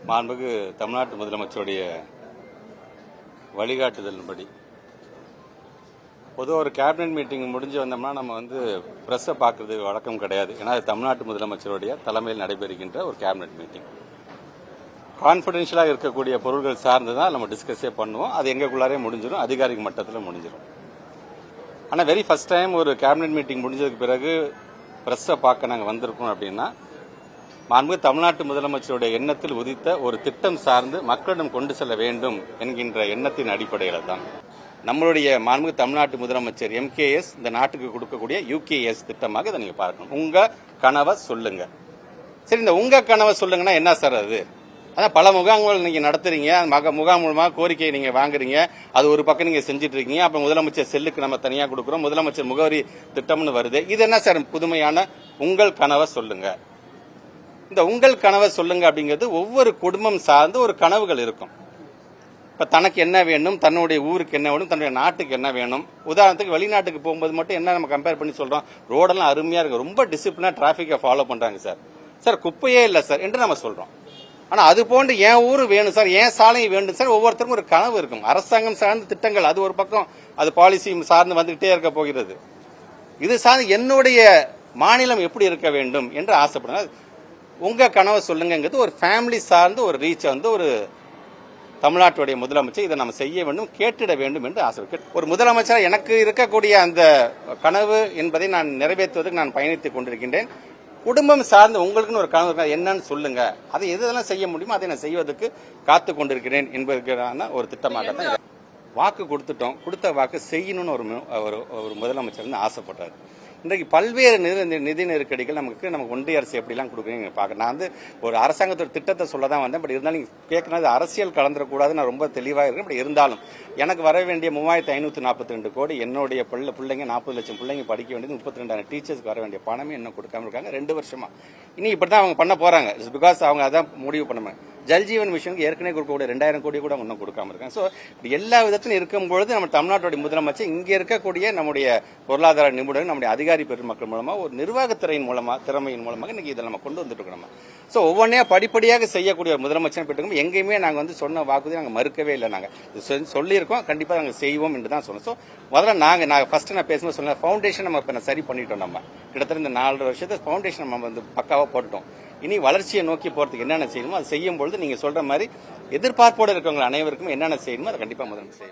மாண்புமிகு தமிழ்நாட்டு முதலமைச்சருடைய வழிகாட்டுதலின்படி பொதுவாக ஒரு கேபினெட் மீட்டிங் முடிஞ்சு வந்தோம்னா நம்ம ப்ரெஸ்ஸை பார்க்கறது வழக்கம் கிடையாது. ஏன்னா அது தமிழ்நாட்டு முதலமைச்சருடைய தலைமையில் நடைபெறுகின்ற ஒரு கேபினெட் மீட்டிங். கான்ஃபிடென்ஷியலாக இருக்கக்கூடிய பொருட்கள் சார்ந்து தான் நம்ம டிஸ்கஸே பண்ணுவோம். அது எங்களுக்குள்ளாரே முடிஞ்சிடும், அதிகாரிக மட்டத்தில் முடிஞ்சிடும். ஆனால் வெரி ஃபர்ஸ்ட் டைம் ஒரு கேபினெட் மீட்டிங் முடிஞ்சதுக்கு பிறகு ப்ரெஸ்ஸை பார்க்க நாங்கள் வந்திருக்கோம் அப்படின்னா மாண்புமிகு தமிழ்நாட்டு முதலமைச்சருடைய எண்ணத்தில் உதித்த ஒரு திட்டம் சார்ந்து மக்களிடம் கொண்டு செல்ல வேண்டும் என்கின்ற எண்ணத்தின் அடிப்படையில் தான் நம்மளுடைய மாண்புமிகு தமிழ்நாட்டு முதலமைச்சர் MKS இந்த நாட்டுக்கு கொடுக்கக்கூடிய UKS திட்டமாக இதை நீங்க பார்க்கணும். உங்க கனவை சொல்லுங்க. சரி, இந்த உங்க கனவை சொல்லுங்கன்னா என்ன சார் அது? அதான் பல முகாம்கள் நீங்க நடத்துறீங்க, முகாம் மூலமாக கோரிக்கையை நீங்க வாங்குறீங்க, அது ஒரு பக்கம் நீங்க செஞ்சுட்டு இருக்கீங்க. அப்ப முதலமைச்சர் செல்லுக்கு நம்ம தனியா கொடுக்குறோம், முதலமைச்சர் முகவரி திட்டம்னு வருது. இது என்ன சார் புதுமையான உங்கள் கனவை சொல்லுங்க? இந்த உங்கள் கனவை சொல்லுங்க அப்படிங்கிறது ஒவ்வொரு குடும்பம் சார்ந்து ஒரு கனவுகள் இருக்கும். இப்ப தனக்கு என்ன வேணும், தன்னுடைய ஊருக்கு என்ன வேணும், தன்னுடைய நாட்டுக்கு என்ன வேணும். உதாரணத்துக்கு வெளிநாட்டுக்கு போகும்போது மட்டும் என்ன நம்ம கம்பேர் பண்ணி சொல்றோம், ரோடெல்லாம் அருமையா இருக்கு, ரொம்ப டிசிப்ளினா டிராபிக்கை ஃபாலோ பண்றாங்க சார், சார் குப்பையே இல்லை சார் என்று நம்ம சொல்றோம். ஆனா அது போன்று என் ஊரு வேணும் சார், என் சாலையும் வேண்டும் சார், ஒவ்வொருத்தருக்கும் ஒரு கனவு இருக்கும். அரசாங்கம் சார்ந்த திட்டங்கள் அது ஒரு பக்கம், அது பாலிசி சார்ந்து வந்துகிட்டே இருக்க போகிறது. இது சார்ந்து என்னுடைய மாநிலம் எப்படி இருக்க வேண்டும் என்று ஆசைப்படுங்க. உங்க கனவை சொல்லுங்கிறது ஒரு ஃபேமிலி சார்ந்து ஒரு ரீச் ஒரு தமிழ்நாட்டுடைய முதலமைச்சர் இதை நம்ம செய்ய வேண்டும், கேட்டிட வேண்டும் என்று ஆசை. ஒரு முதலமைச்சர் எனக்கு இருக்கக்கூடிய அந்த கனவு என்பதை நான் நிறைவேற்றுவதற்கு நான் பயணித்துக் கொண்டிருக்கின்றேன். குடும்பம் சார்ந்து உங்களுக்குன்னு ஒரு கனவு என்னன்னு சொல்லுங்க, அதை எதெல்லாம் செய்ய முடியுமோ அதை நான் செய்வதற்கு காத்து கொண்டிருக்கிறேன் என்பதற்கான ஒரு திட்டமாக தான். வாக்கு கொடுத்துட்டோம், கொடுத்த வாக்கு செய்யணும்னு ஒரு முதலமைச்சர் ஆசைப்படுறாரு. இன்றைக்கு பல்வேறு நிதி நெருக்கடிகள் நமக்கு ஒன்றிய அரசு எப்படிலாம் கொடுக்குறீங்க பார்க்க. நான் ஒரு அரசாங்கத்தோட திட்டத்தை சொல்ல தான் வந்தேன். பட் இருந்தாலும் நீங்க கேட்கறது அரசியல் கலந்துடக்கூடாது, நான் ரொம்ப தெளிவாக இருக்கேன். பட் இருந்தாலும் எனக்கு வர வேண்டிய 3542 கோடி என்னுடைய பிள்ளைங்க 40 லட்சம் பிள்ளைங்க படிக்க வேண்டியது 32,000 டீச்சர்ஸ்க்கு வர வேண்டிய பணமே இன்னும் கொடுக்காம இருக்காங்க 2 வருஷமா. இனி இப்படிதான் அவங்க பண்ண போறாங்க. பிகாஸ் அவங்க அதான் முடிவு பண்ண. ஜல்ஜீவன் மிஷனுக்கு ஏற்கனவே கொடுக்கக்கூடிய 2000 கோடி கூட இன்னும் கொடுக்காம இருக்காங்க. ஸோ எல்லா விதத்திலும் இருக்கும்பொழுது நம்ம தமிழ்நாட்டுடைய முதலமைச்சர் இங்க இருக்கக்கூடிய நம்முடைய பொருளாதார நிபுணர்கள், நம்முடைய அதிகாரி பெருமக்கள் மூலமா ஒரு நிர்வாகத்துறையின் மூலமா திறமையின் மூலமாக இன்னைக்கு இதை நம்ம கொண்டு வந்துட்டு இருக்கோம். ஸோ ஒவ்வொன்றையா படிப்படியாக செய்யக்கூடிய ஒரு முதலமைச்சர் பெற்றுக்கணும். எங்கேயுமே நாங்கள் சொன்ன வாக்குறுதி நாங்கள் மறுக்கவே இல்லை. நாங்கள் சொல்லியிருக்கோம், கண்டிப்பாக நாங்கள் செய்வோம் என்று தான் சொன்னோம். ஸோ முதல்ல நான் பேசும்போது சொன்ன ஃபவுண்டேஷன் நம்ம இப்போ சரி பண்ணிட்டோம். நம்ம கிட்டத்தட்ட இந்த 4 வருஷத்தை ஃபவுண்டேஷன் நம்ம பக்காவாக போட்டுட்டோம். இனி வளர்ச்சியை நோக்கி போறதுக்கு என்னென்ன செய்யணுமோ அதை செய்யும் பொழுது நீங்க சொல்ற மாதிரி எதிர்பார்ப்போடு இருக்கவங்க அனைவருக்கும் என்னென்ன செய்யணுமோ அதை கண்டிப்பா முதலமைச்சர் செய்யும்.